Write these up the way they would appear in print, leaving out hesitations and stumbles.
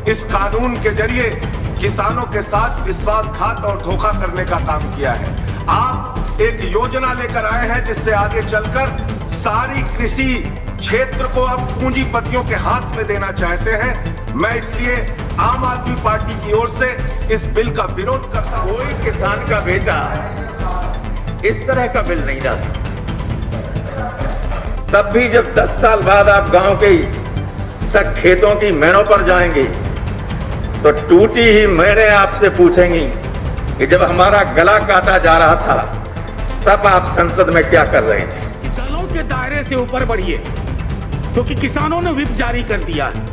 इस कानून के जरिए किसानों के साथ विश्वासघात और धोखा करने का काम किया है। आप एक योजना लेकर आए हैं जिससे आगे चलकर सारी कृषि क्षेत्र को अब पूंजीपतियों के हाथ में देना चाहते हैं। मैं इसलिए आम आदमी पार्टी की ओर से इस बिल का विरोध करता हूं। कोई किसान का बेटा इस तरह का बिल नहीं ला सकता। तब भी जब 10 साल बाद आप गांव के सब खेतों की मेड़ों पर जाएंगे तो टूटी ही मेड़ें आपसे पूछेंगी कि जब हमारा गला काटा जा रहा था तब आप संसद में क्या कर रहे थे। दलों के दायरे से ऊपर बढ़िए, क्योंकि किसानों ने व्हिप जारी कर दिया है।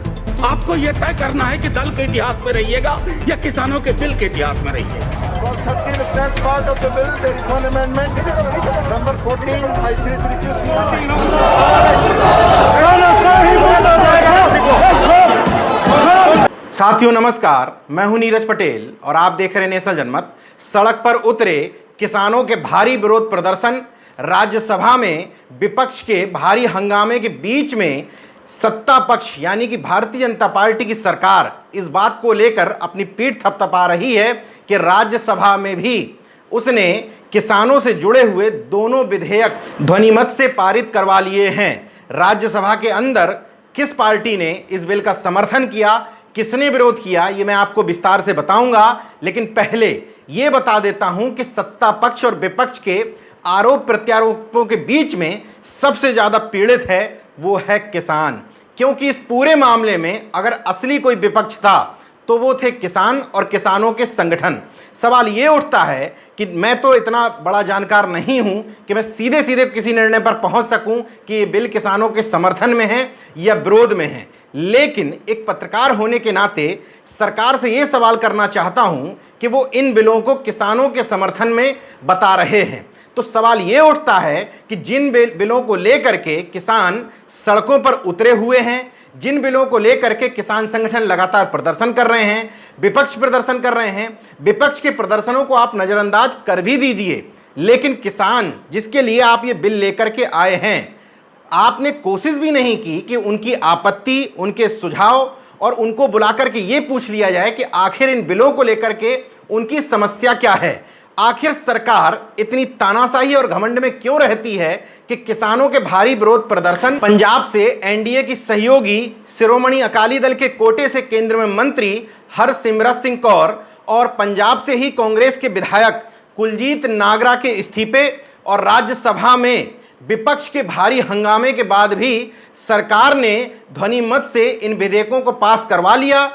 आपको यह तय करना है कि दल के इतिहास में रहिएगा या किसानों के दिल के इतिहास में रहिएगा। साथियों नमस्कार, मैं हूं नीरज पटेल और आप देख रहे हैं नेशनल जनमत। सड़क पर उतरे किसानों के भारी विरोध प्रदर्शन, राज्यसभा में विपक्ष के भारी हंगामे के बीच में सत्ता पक्ष यानी कि भारतीय जनता पार्टी की सरकार इस बात को लेकर अपनी पीठ थपथपा रही है कि राज्यसभा में भी उसने किसानों से जुड़े हुए दोनों विधेयक ध्वनिमत से पारित करवा लिए हैं। राज्यसभा के अंदर किस पार्टी ने इस बिल का समर्थन किया, किसने विरोध किया, ये मैं आपको विस्तार से बताऊंगा। लेकिन पहले ये बता देता हूं कि सत्ता पक्ष और विपक्ष के आरोप प्रत्यारोपों के बीच में सबसे ज्यादा पीड़ित है वो है किसान, क्योंकि इस पूरे मामले में अगर असली कोई विपक्ष था तो वो थे किसान और किसानों के संगठन। सवाल ये उठता है कि मैं तो इतना बड़ा जानकार नहीं हूं कि मैं सीधे सीधे किसी निर्णय पर पहुंच सकूं कि ये बिल किसानों के समर्थन में है या विरोध में है, लेकिन एक पत्रकार होने के नाते सरकार से ये सवाल करना चाहता हूं कि वो इन बिलों को किसानों के समर्थन में बता रहे हैं। तो सवाल ये उठता है कि जिन बिलों को लेकर के किसान सड़कों पर उतरे हुए हैं, जिन बिलों को लेकर के किसान संगठन लगातार प्रदर्शन कर रहे हैं, विपक्ष प्रदर्शन कर रहे हैं, विपक्ष के प्रदर्शनों को आप नज़रअंदाज कर भी दीजिए, लेकिन किसान जिसके लिए आप ये बिल लेकर के आए हैं, आपने कोशिश भी नहीं की कि उनकी आपत्ति, उनके सुझाव और उनको बुलाकर के ये पूछ लिया जाए कि आखिर इन बिलों को लेकर के उनकी समस्या क्या है। आखिर सरकार इतनी तानाशाही और घमंड में क्यों रहती है कि किसानों के भारी विरोध प्रदर्शन, पंजाब से एनडीए की सहयोगी शिरोमणि अकाली दल के कोटे से केंद्र में मंत्री हरसिमरत सिंह कौर और पंजाब से ही कांग्रेस के विधायक कुलजीत नागरा के इस्तीफे और राज्यसभा में विपक्ष के भारी हंगामे के बाद भी सरकार ने ध्वनिमत से इन विधेयकों को पास करवा लिया।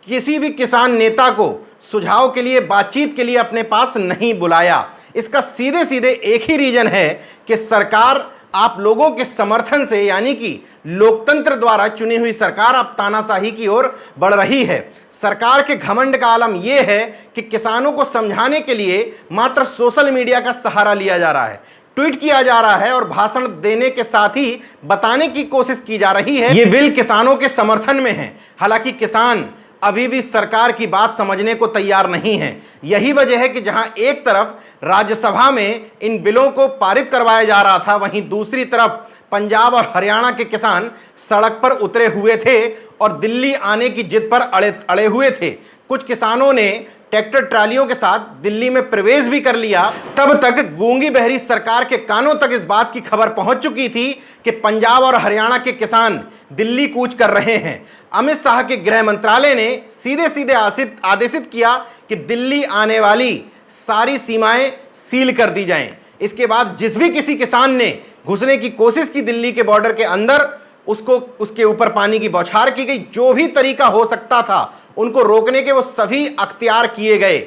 किसी भी किसान नेता को सुझाव के लिए, बातचीत के लिए अपने पास नहीं बुलाया। इसका सीधे सीधे एक ही रीजन है कि सरकार आप लोगों के समर्थन से, यानी कि लोकतंत्र द्वारा चुनी हुई सरकार अब तानाशाही की ओर बढ़ रही है। सरकार के घमंड का आलम यह है कि किसानों को समझाने के लिए मात्र सोशल मीडिया का सहारा लिया जा रहा है, ट्वीट किया जा रहा है और भाषण देने के साथ ही बताने की कोशिश की जा रही है ये बिल किसानों के समर्थन में है। हालांकि किसान अभी भी सरकार की बात समझने को तैयार नहीं है। यही वजह है कि जहां एक तरफ राज्यसभा में इन बिलों को पारित करवाया जा रहा था, वहीं दूसरी तरफ पंजाब और हरियाणा के किसान सड़क पर उतरे हुए थे और दिल्ली आने की जिद पर अड़े हुए थे। कुछ किसानों ने ट्रैक्टर ट्रालियों के साथ दिल्ली में प्रवेश भी कर लिया। तब तक गूंगी बहरी सरकार के कानों तक इस बात की खबर पहुंच चुकी थी कि पंजाब और हरियाणा के किसान दिल्ली कूच कर रहे हैं। अमित शाह के गृह मंत्रालय ने सीधे सीधे आदेशित किया कि दिल्ली आने वाली सारी सीमाएं सील कर दी जाएं। इसके बाद जिस भी किसी किसान ने घुसने की कोशिश की दिल्ली के बॉर्डर के अंदर, उसके ऊपर पानी की बौछार की गई। जो भी तरीका हो सकता था उनको रोकने के वो सभी अख्तियार किए गए।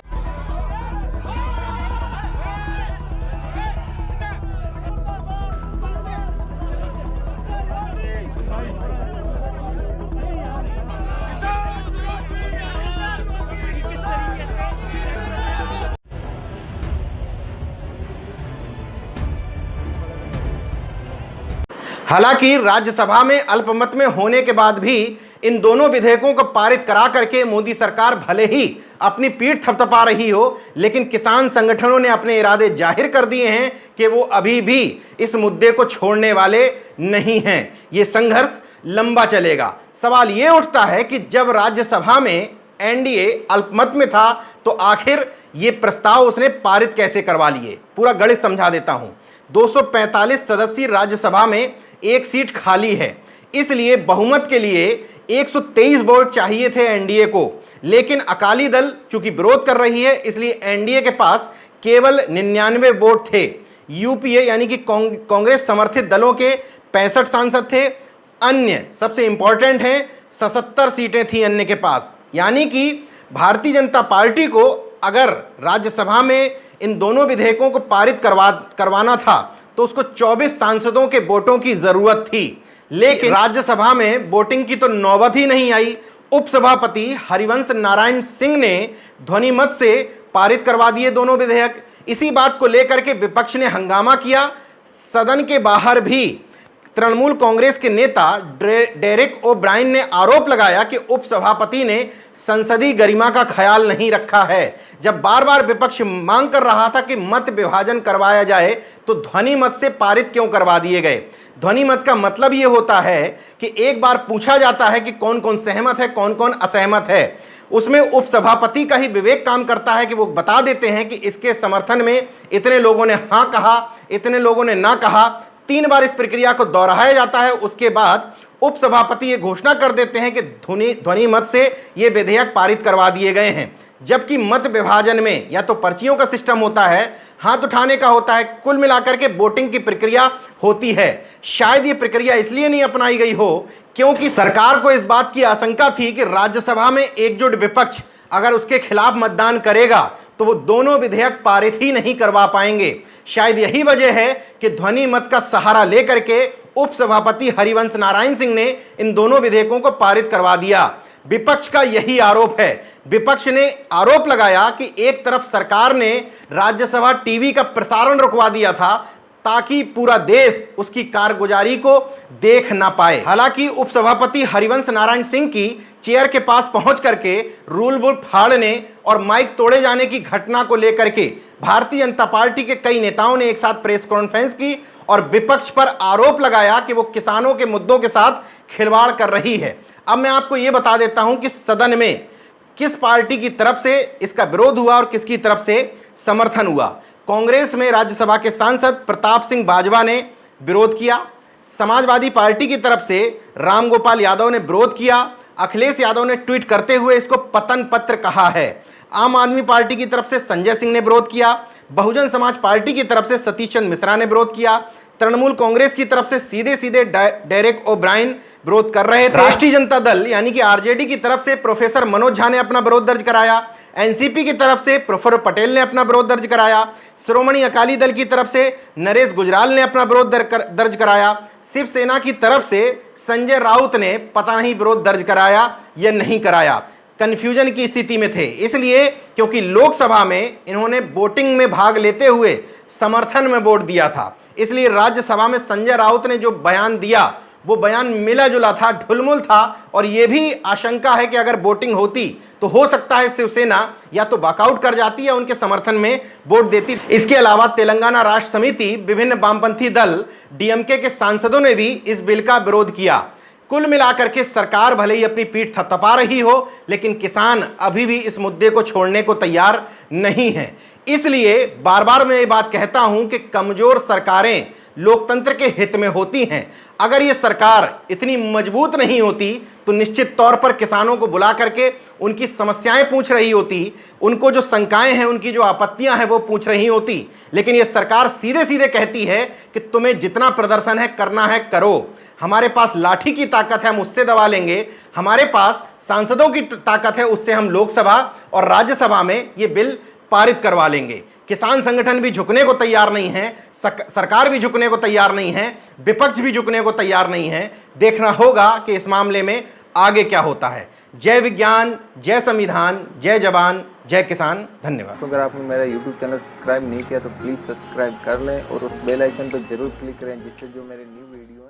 हालांकि राज्यसभा में अल्पमत में होने के बाद भी इन दोनों विधेयकों को पारित करा करके मोदी सरकार भले ही अपनी पीठ थपथपा रही हो, लेकिन किसान संगठनों ने अपने इरादे जाहिर कर दिए हैं कि वो अभी भी इस मुद्दे को छोड़ने वाले नहीं हैं। ये संघर्ष लंबा चलेगा। सवाल यह उठता है कि जब राज्यसभा में एनडीए अल्पमत में था तो आखिर यह प्रस्ताव उसने पारित कैसे करवा लिए। पूरा गणित समझा देता हूं। 245 सदस्यीय राज्यसभा में एक सीट खाली है, इसलिए बहुमत के लिए 123 वोट चाहिए थे एनडीए को, लेकिन अकाली दल चूंकि विरोध कर रही है इसलिए एनडीए के पास केवल 99 वोट थे। यूपीए यानी कि कांग्रेस समर्थित दलों के 65 सांसद थे। अन्य सबसे इंपॉर्टेंट है 77 सीटें थी अन्य के पास, यानी कि भारतीय जनता पार्टी को अगर राज्यसभा में इन दोनों विधेयकों को पारित करवाना था तो उसको 24 सांसदों के वोटों की जरूरत थी, लेकिन राज्यसभा में वोटिंग की तो नौबत ही नहीं आई। उपसभापति हरिवंश नारायण सिंह ने ध्वनि मत से पारित करवा दिए दोनों विधेयक। इसी बात को लेकर के विपक्ष ने हंगामा किया। सदन के बाहर भी तृणमूल कांग्रेस के नेता डेरेक ओ ब्रायन ने आरोप लगाया कि उपसभापति ने संसदीय गरिमा का ख्याल नहीं रखा है। जब बार बार विपक्ष मांग कर रहा था कि मत विभाजन करवाया जाए तो ध्वनि मत से पारित क्यों करवा दिए गए। ध्वनि मत का मतलब यह होता है कि एक बार पूछा जाता है कि कौन कौन सहमत है, कौन कौन असहमत है। उसमें उपसभापति का ही विवेक काम करता है कि वो बता देते हैं कि इसके समर्थन में इतने लोगों ने हाँ कहा, इतने लोगों ने ना कहा। 3 बार इस प्रक्रिया को दोहराया जाता है। उसके बाद उपसभापति ये घोषणा कर देते हैं कि ध्वनि मत से ये विधेयक पारित करवा दिए गए हैं। जबकि मत विभाजन में या तो पर्चियों का सिस्टम होता है, हाथ उठाने का होता है, कुल मिलाकर के वोटिंग की प्रक्रिया होती है। शायद ये प्रक्रिया इसलिए नहीं अपनाई गई हो क्योंकि सरकार को इस बात की आशंका थी कि राज्यसभा में एकजुट विपक्ष अगर उसके खिलाफ मतदान करेगा तो वो दोनों विधेयक पारित ही नहीं करवा पाएंगे। शायद यही वजह है कि ध्वनि मत का सहारा लेकर के उपसभापति हरिवंश नारायण सिंह ने इन दोनों विधेयकों को पारित करवा दिया। विपक्ष का यही आरोप है। विपक्ष ने आरोप लगाया कि एक तरफ सरकार ने राज्यसभा टीवी का प्रसारण रुकवा दिया था ताकि पूरा देश उसकी कारगुजारी को देख ना पाए। हालांकि उपसभापति हरिवंश नारायण सिंह की चेयर के पास पहुंच करके रूल बुक फाड़ने और माइक तोड़े जाने की घटना को लेकर के भारतीय जनता पार्टी के कई नेताओं ने एक साथ प्रेस कॉन्फ्रेंस की और विपक्ष पर आरोप लगाया कि वो किसानों के मुद्दों के साथ खिलवाड़ कर रही है। अब मैं आपको ये बता देता हूं कि सदन में किस पार्टी की तरफ से इसका विरोध हुआ और किसकी तरफ से समर्थन हुआ। कांग्रेस में राज्यसभा के सांसद प्रताप सिंह बाजवा ने विरोध किया। समाजवादी पार्टी की तरफ से रामगोपाल यादव ने विरोध किया। अखिलेश यादव ने ट्वीट करते हुए इसको पतन पत्र कहा है। आम आदमी पार्टी की तरफ से संजय सिंह ने विरोध किया। बहुजन समाज पार्टी की तरफ से सतीश चंद्र मिश्रा ने विरोध किया। तृणमूल कांग्रेस की तरफ से सीधे सीधे डेरेक ओ ब्रायन विरोध कर रहे थे। राष्ट्रीय जनता दल यानी कि आरजेडी की तरफ से प्रोफेसर मनोज झा ने अपना विरोध दर्ज कराया। एनसीपी की तरफ से प्रोफेसर पटेल ने अपना विरोध दर्ज कराया। श्रोमणी अकाली दल की तरफ से नरेश गुजराल ने अपना विरोध दर्ज कराया। शिवसेना की तरफ से संजय राउत ने पता नहीं विरोध दर्ज कराया या नहीं कराया, कंफ्यूजन की स्थिति में थे। इसलिए क्योंकि लोकसभा में इन्होंने वोटिंग में भाग लेते हुए समर्थन में वोट दिया था, इसलिए राज्यसभा में संजय राउत ने जो बयान दिया वो बयान मिला जुला था, ढुलमुल था। और यह भी आशंका है कि अगर वोटिंग होती तो हो सकता है शिवसेना या तो वॉकआउट कर जाती या उनके समर्थन में वोट देती। इसके अलावा तेलंगाना राष्ट्र समिति, विभिन्न वामपंथी दल, डीएमके के सांसदों ने भी इस बिल का विरोध किया। कुल मिलाकर के सरकार भले ही अपनी पीठ थपथपा रही हो, लेकिन किसान अभी भी इस मुद्दे को छोड़ने को तैयार नहीं है। इसलिए बार बार मैं ये बात कहता हूं कि कमजोर सरकारें लोकतंत्र के हित में होती हैं। अगर ये सरकार इतनी मजबूत नहीं होती तो निश्चित तौर पर किसानों को बुला करके उनकी समस्याएं पूछ रही होती, उनको जो शंकाएं हैं, उनकी जो आपत्तियां हैं वो पूछ रही होती। लेकिन ये सरकार सीधे सीधे कहती है कि तुम्हें जितना प्रदर्शन है करना है करो, हमारे पास लाठी की ताकत है, हम उससे दबा लेंगे, हमारे पास सांसदों की ताकत है, उससे हम लोकसभा और राज्यसभा में ये बिल पारित करवा लेंगे। किसान संगठन भी झुकने को तैयार नहीं है, सरकार भी झुकने को तैयार नहीं है, विपक्ष भी झुकने को तैयार नहीं है। देखना होगा कि इस मामले में आगे क्या होता है। जय विज्ञान, जय संविधान, जय जवान, जय किसान। धन्यवाद। तो अगर आपने मेरा YouTube चैनल सब्सक्राइब नहीं किया तो प्लीज़ सब्सक्राइब कर लें और उस बेल आइकन पर जरूर क्लिक करें, जिससे जो मेरे न्यू वीडियो